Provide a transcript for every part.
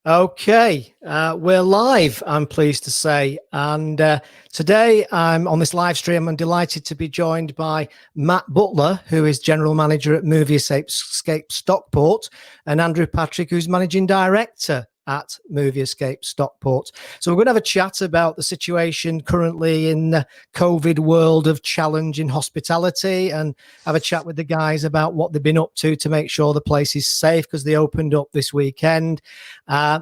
Okay, we're live, I'm pleased to say. And today I'm on this live stream. I'm delighted to be joined by Matt Butler, who is General Manager at Moviescape Stockport, and Andrew Patrick, who's Managing Director at Moviescape Stockport. So we're going to have a chat about the situation currently in the COVID world of challenge in hospitality, and have a chat with the guys about what they've been up to make sure the place is safe, because they opened up this weekend.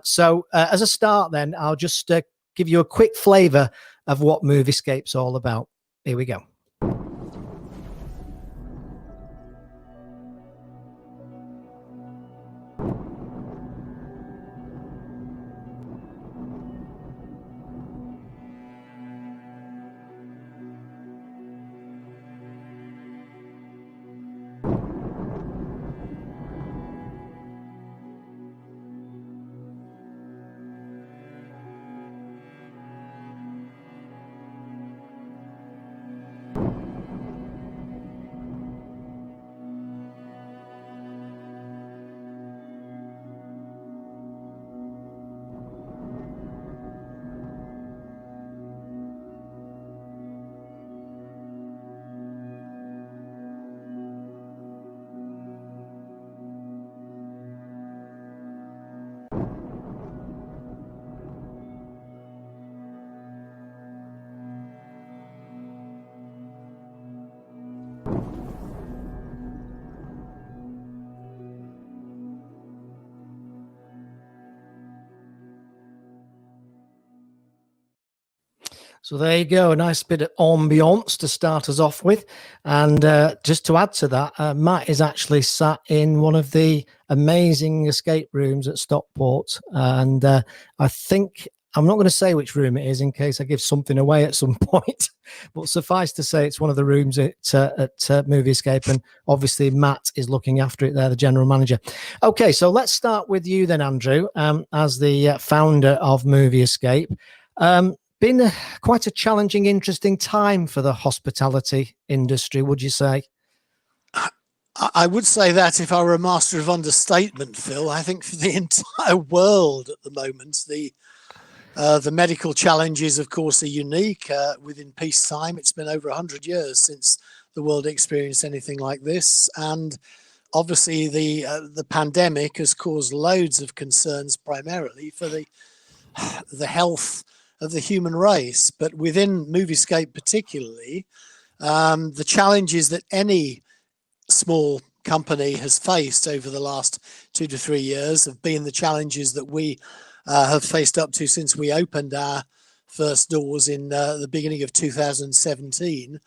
So as a start then, I'll just give you a quick flavour of what Moviescape's all about. Here we go. So there you go, a nice bit of ambience to start us off with. And just to add to that, Matt is actually sat in one of the amazing escape rooms at Stockport. And I think, I'm not going to say which room it is in case I give something away at some point, but suffice to say it's one of the rooms at Moviescape, and obviously Matt is looking after it there, the general manager. Okay, so let's start with you then, Andrew, as the founder of Moviescape. Been quite a challenging, interesting time for the hospitality industry, would you say? I would say that if I were a master of understatement, Phil. I think for the entire world at the moment, the medical challenges, of course, are unique. Within peacetime, it's been over 100 years since the world experienced anything like this, and obviously the pandemic has caused loads of concerns, primarily for the health of the human race. But within Moviescape particularly, the challenges that any small company has faced over the last 2 to 3 years have been the challenges that we have faced up to since we opened our first doors in the beginning of 2017.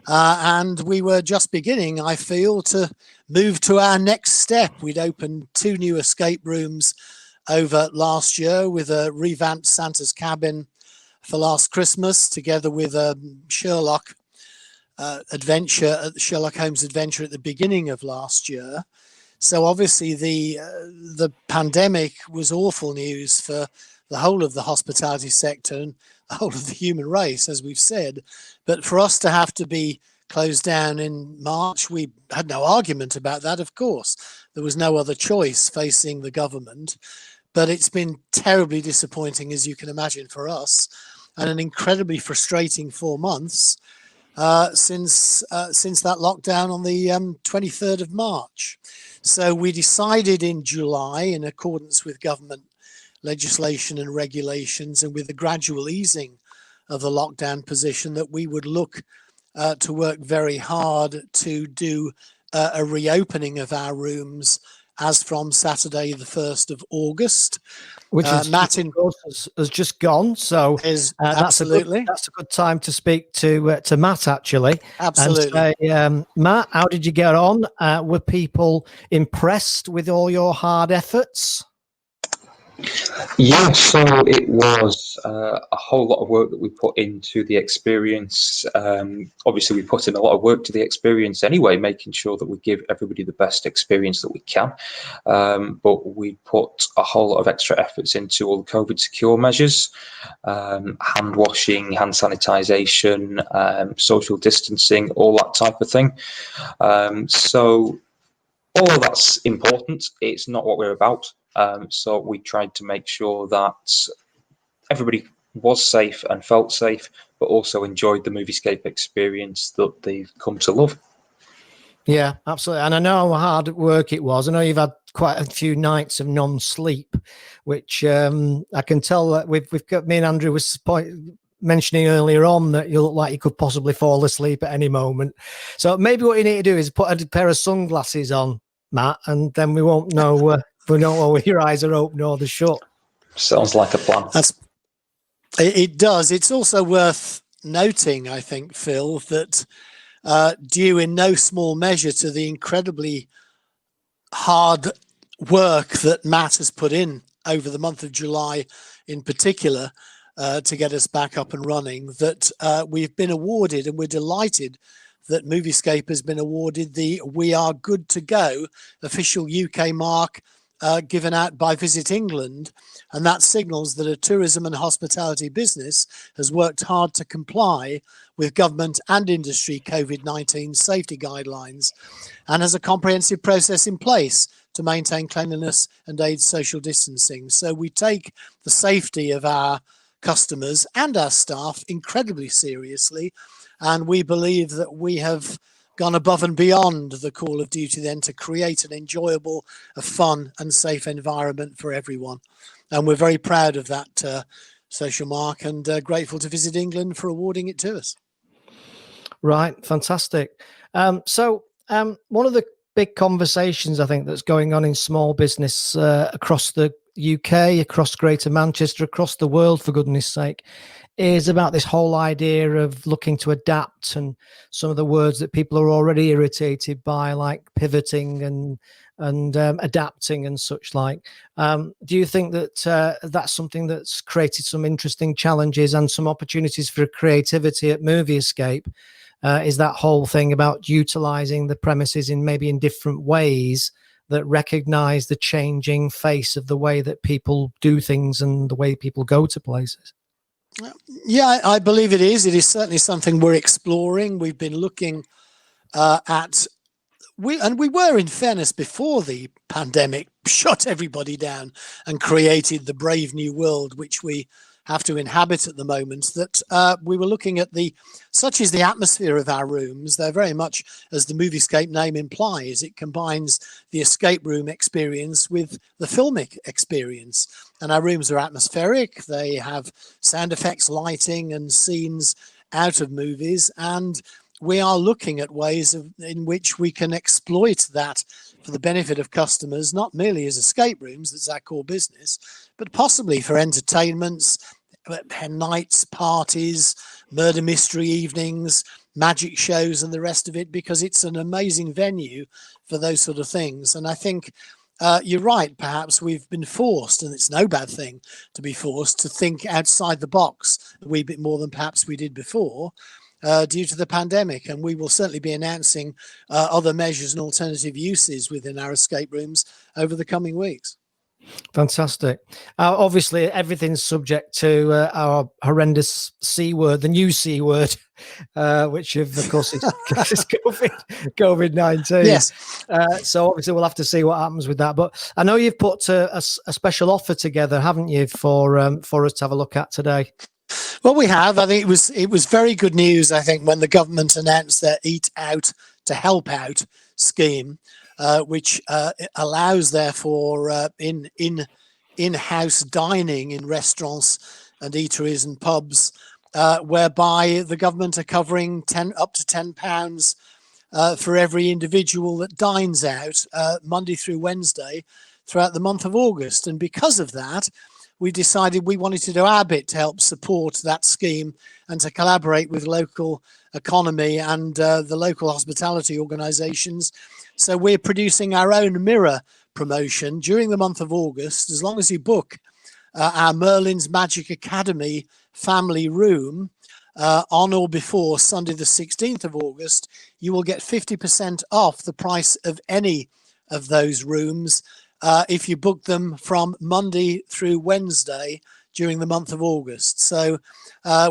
And we were just beginning, I feel, to move to our next step. We'd opened 2 new escape rooms over last year, with a revamped Santa's Cabin for last Christmas, together with a Sherlock Holmes adventure at the beginning of last year. So obviously the pandemic was awful news for the whole of the hospitality sector and the whole of the human race, as we've said. But for us to have to be closed down in March, we had no argument about that, of course. There was no other choice facing the government. But it's been terribly disappointing, as you can imagine, for us, and an incredibly frustrating 4 months since that lockdown on the 23rd of March. So we decided in July, in accordance with government legislation and regulations, and with the gradual easing of the lockdown position, that we would look to work very hard to do a reopening of our rooms as from Saturday, the 1st of August. Which is, Matt, in course, has just gone. So absolutely. That's a good time to speak to Matt, actually. Absolutely. And say, Matt, how did you get on? Were people impressed with all your hard efforts? Yeah, so it was a whole lot of work that we put into the experience. Obviously, we put in a lot of work to the experience anyway, making sure that we give everybody the best experience that we can. But we put a whole lot of extra efforts into all the COVID secure measures, hand washing, hand sanitisation, social distancing, all that type of thing. So all of that's important. It's not what we're about. So we tried to make sure that everybody was safe and felt safe, but also enjoyed the Moviescape experience that they've come to love. Yeah, absolutely. And I know how hard work it was. I know you've had quite a few nights of non-sleep, which I can tell that we've got, me and Andrew was mentioning earlier on that you look like you could possibly fall asleep at any moment. So maybe what you need to do is put a pair of sunglasses on, Matt, and then we won't know whether your eyes are open or they're shut. Sounds like a plan. It does. It's also worth noting, I think, Phil, that due in no small measure to the incredibly hard work that Matt has put in over the month of July in particular to get us back up and running, that we've been awarded, and we're delighted that Moviescape has been awarded the We Are Good to Go official UK mark given out by Visit England. And that signals that a tourism and hospitality business has worked hard to comply with government and industry COVID-19 safety guidelines and has a comprehensive process in place to maintain cleanliness and aid social distancing. So we take the safety of our customers and our staff incredibly seriously, and we believe that we have gone above and beyond the call of duty then to create an enjoyable, a fun and safe environment for everyone. And we're very proud of that social mark, and grateful to Visit England for awarding it to us. Right, fantastic. So one of the big conversations I think that's going on in small business across the UK, across Greater Manchester, across the world, for goodness sake, is about this whole idea of looking to adapt, and some of the words that people are already irritated by, like pivoting and adapting and such like. Do you think that that's something that's created some interesting challenges and some opportunities for creativity at Moviescape? Is that whole thing about utilizing the premises in maybe in different ways that recognize the changing face of the way that people do things and the way people go to places? Yeah, I believe it is. It is certainly something we're exploring. We've been looking at, we were, in fairness, before the pandemic shut everybody down and created the brave new world which we have to inhabit at the moment, that we were looking at such is the atmosphere of our rooms. They're very much, as the Moviescape name implies, it combines the escape room experience with the filmic experience. And our rooms are atmospheric. They have sound effects, lighting and scenes out of movies. And we are looking at ways in which we can exploit that for the benefit of customers, not merely as escape rooms, that's our core business, but possibly for entertainments, nights, parties, murder mystery evenings, magic shows and the rest of it, because it's an amazing venue for those sort of things. And I think you're right, perhaps we've been forced, and it's no bad thing to be forced to think outside the box a wee bit more than perhaps we did before due to the pandemic. And we will certainly be announcing other measures and alternative uses within our escape rooms over the coming weeks. Fantastic. Obviously, everything's subject to our horrendous C word, the new C word, which of course is COVID-19. Yes. So obviously we'll have to see what happens with that. But I know you've put a special offer together, haven't you, for us to have a look at today? Well, we have. I think it was very good news, I think, when the government announced their Eat Out to Help Out scheme, which allows, therefore, in-house dining in restaurants and eateries and pubs, whereby the government are covering up to £10 for every individual that dines out Monday through Wednesday throughout the month of August. And because of that, we decided we wanted to do our bit to help support that scheme and to collaborate with local economy and the local hospitality organisations. So we're producing our own mirror promotion during the month of August. As long as you book our Merlin's Magic Academy family room on or before Sunday the 16th of August, you will get 50% off the price of any of those rooms if you book them from Monday through Wednesday during the month of August. So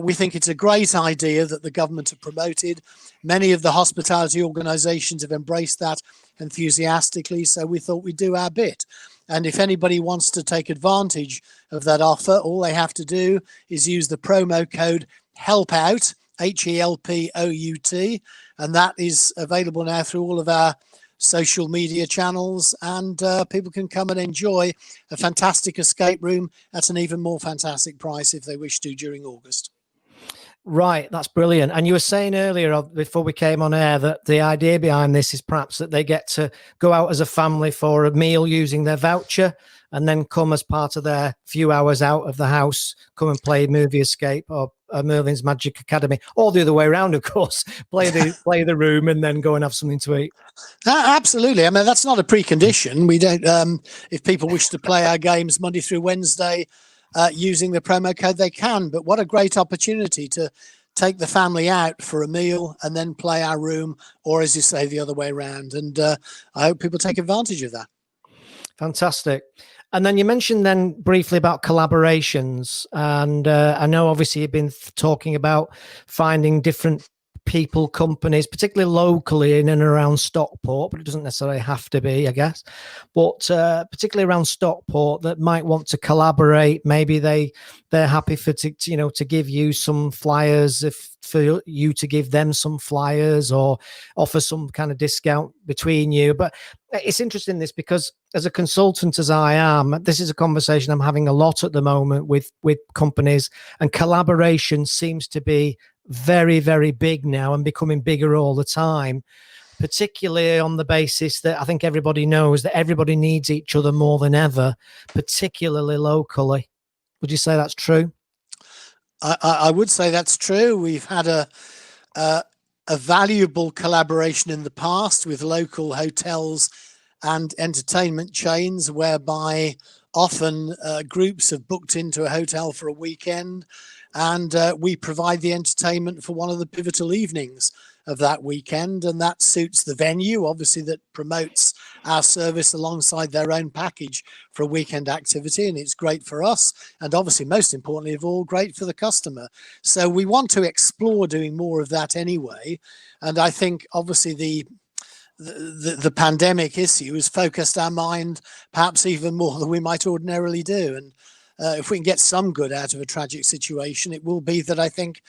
we think it's a great idea that the government have promoted. Many of the hospitality organisations have embraced that enthusiastically, so we thought we'd do our bit. And if anybody wants to take advantage of that offer, all they have to do is use the promo code HELPOUT, HELPOUT, and that is available now through all of our social media channels, and people can come and enjoy a fantastic escape room at an even more fantastic price if they wish to during August. Right, that's brilliant. And you were saying earlier, before we came on air, that the idea behind this is perhaps that they get to go out as a family for a meal using their voucher, and then come as part of their few hours out of the house, come and play Movie Escape or Merlin's Magic Academy, or the other way around, of course, play the room and then go and have something to eat. Absolutely. I mean, that's not a precondition. We don't. If people wish to play our games Monday through Wednesday using the promo code, they can. But what a great opportunity to take the family out for a meal and then play our room, or as you say, the other way around. And I hope people take advantage of that. Fantastic. And then you mentioned then briefly about collaborations. And I know obviously you've been talking about finding different people, companies, particularly locally in and around Stockport, but it doesn't necessarily have to be, I guess. But particularly around Stockport that might want to collaborate. Maybe they're happy to give you some flyers, for you to give them some flyers, or offer some kind of discount between you. But it's interesting this, because as a consultant as I am, this is a conversation I'm having a lot at the moment with companies, and collaboration seems to be very, very big now and becoming bigger all the time, particularly on the basis that I think everybody knows that everybody needs each other more than ever, particularly locally. Would you say that's true? I would say that's true. We've had a valuable collaboration in the past with local hotels and entertainment chains, whereby often groups have booked into a hotel for a weekend, and we provide the entertainment for one of the pivotal evenings of that weekend, and that suits the venue, obviously, that promotes our service alongside their own package for a weekend activity, and it's great for us, and obviously, most importantly of all, great for the customer. So we want to explore doing more of that anyway, and I think obviously the pandemic issue has focused our mind perhaps even more than we might ordinarily do. And if we can get some good out of a tragic situation, it will be that I think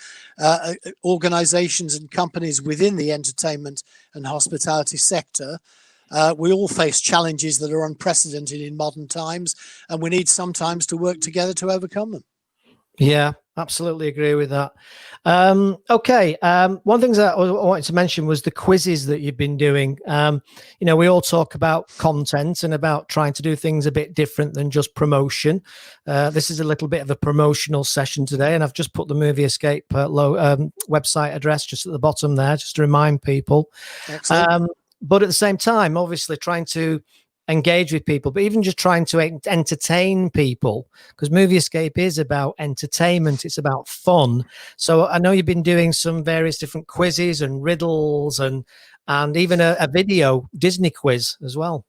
organizations and companies within the entertainment and hospitality sector, we all face challenges that are unprecedented in modern times, and we need sometimes to work together to overcome them. Yeah, absolutely agree with that. Okay. One thing that I wanted to mention was the quizzes that you've been doing. We all talk about content and about trying to do things a bit different than just promotion. This is a little bit of a promotional session today, and I've just put the Movie Escape website address just at the bottom there, just to remind people. Excellent. But at the same time, obviously trying to engage with people, but even just trying to entertain people, because Movie Escape is about entertainment, it's about fun. So I know you've been doing some various different quizzes and riddles and even a video Disney quiz as well.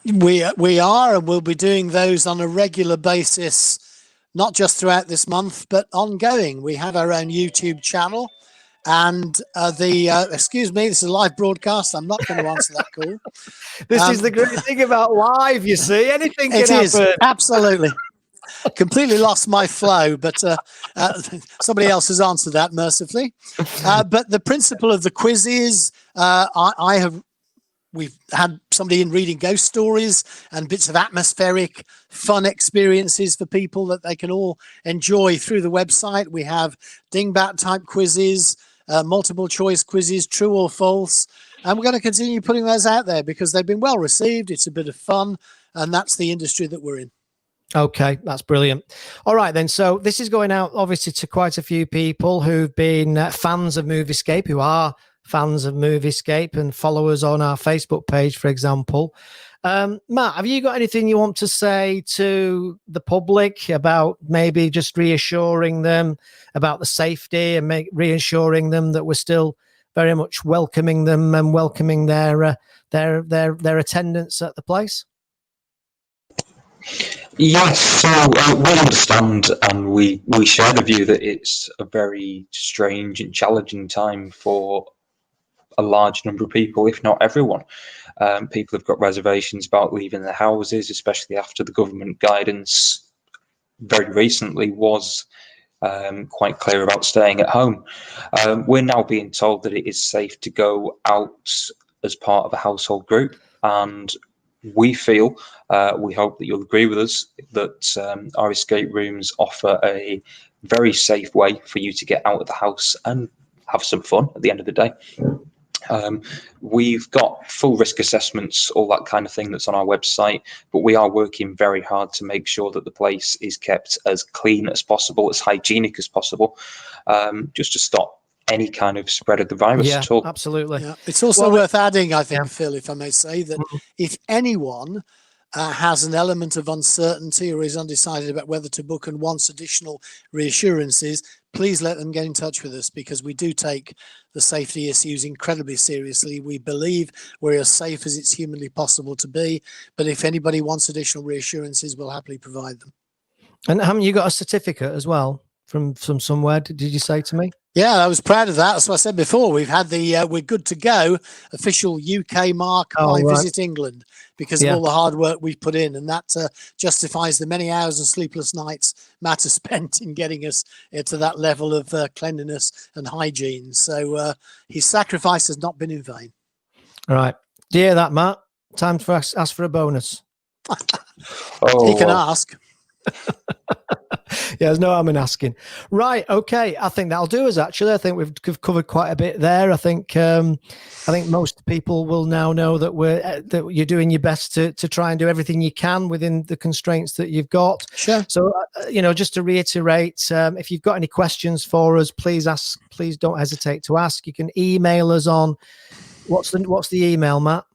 We are, and we'll be doing those on a regular basis, not just throughout this month, but ongoing. We have our own YouTube channel. And excuse me, this is a live broadcast. I'm not going to answer that call. This is the great thing about live, you see. Anything can happen. It is, absolutely. Completely lost my flow, but somebody else has answered that mercifully. But the principle of the quiz is we've had somebody in reading ghost stories and bits of atmospheric fun experiences for people that they can all enjoy through the website. We have dingbat type quizzes, multiple choice quizzes, true or false. And we're going to continue putting those out there because they've been well received. It's a bit of fun, and that's the industry that we're in. Okay, that's brilliant. All right, then. So this is going out obviously to quite a few people who've been fans of Moviescape, who are fans of Moviescape and followers on our Facebook page, for example. Matt, have you got anything you want to say to the public about maybe just reassuring them about the safety and reassuring them that we're still very much welcoming them and welcoming their attendance at the place? Yes, so we understand and we share the view that it's a very strange and challenging time for a large number of people, if not everyone. People have got reservations about leaving their houses, especially after the government guidance very recently was quite clear about staying at home. We're now being told that it is safe to go out as part of a household group, and we feel, we hope that you'll agree with us, that our escape rooms offer a very safe way for you to get out of the house and have some fun at the end of the day. We've got full risk assessments, all that kind of thing that's on our website, but we are working very hard to make sure that the place is kept as clean as possible, as hygienic as possible, just to stop any kind of spread of the virus Yeah, at all. absolutely. Yeah. It's also Well, worth adding, I think, yeah. Phil, if I may say, that Mhm. if anyone has an element of uncertainty or is undecided about whether to book and wants additional reassurances, please let them get in touch with us, because we do take the safety issues incredibly seriously. We believe we're as safe as it's humanly possible to be, but if anybody wants additional reassurances, we'll happily provide them. And haven't you got a certificate as well from somewhere? Did you say to me? Yeah, I was proud of that. That's what I said before. We've had the we're good to go official UK mark Oh, by right. Visit England, because Yeah. of all the hard work we've put in, and that justifies the many hours and sleepless nights Matt has spent in getting us to that level of cleanliness and hygiene. So his sacrifice has not been in vain. All right. Do you hear that, Matt? Time for ask for a bonus. He can Oh, ask. Yeah, there's no harm in asking. Right. Okay. I think that'll do us. Actually, I think we've covered quite a bit there. I think most people will now know that that you're doing your best to try and do everything you can within the constraints that you've got. Sure. So, just to reiterate, if you've got any questions for us, please ask. Please don't hesitate to ask. You can email us on what's the email, Matt?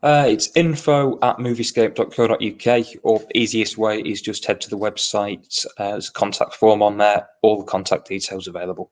it's info@moviescape.co.uk, or the easiest way is just head to the website. There's a contact form on there, all the contact details available.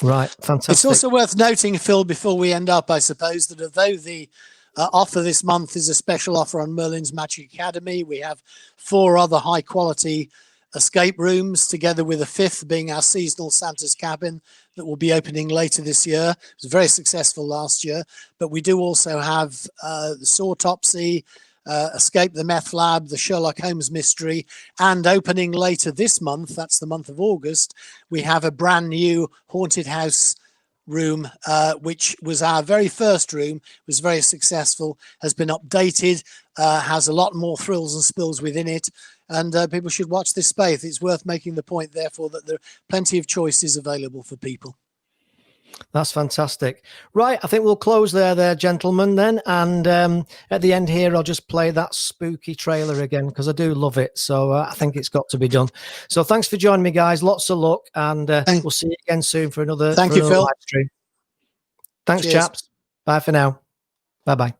Right, fantastic. It's also worth noting, Phil, before we end up, I suppose, that although the offer this month is a special offer on Merlin's Magic Academy, we have 4 other high quality escape rooms, together with a 5th being our seasonal Santa's Cabin that will be opening later this year. It was very successful last year, but we do also have the Sawtopsy, Escape the Meth Lab, the Sherlock Holmes Mystery, and opening later this month, that's the month of August, we have a brand new haunted house room, which was our very first room, was very successful, has been updated, has a lot more thrills and spills within it, and people should watch this space. It's worth making the point, therefore, that there are plenty of choices available for people. That's fantastic. Right, I think we'll close there, gentlemen, then. And at the end here, I'll just play that spooky trailer again, because I do love it. So I think it's got to be done. So thanks for joining me, guys. Lots of luck. And we'll see you again soon for another, Thank you, Phil. live stream. Thanks, Cheers. chaps. Bye for now. Bye-bye.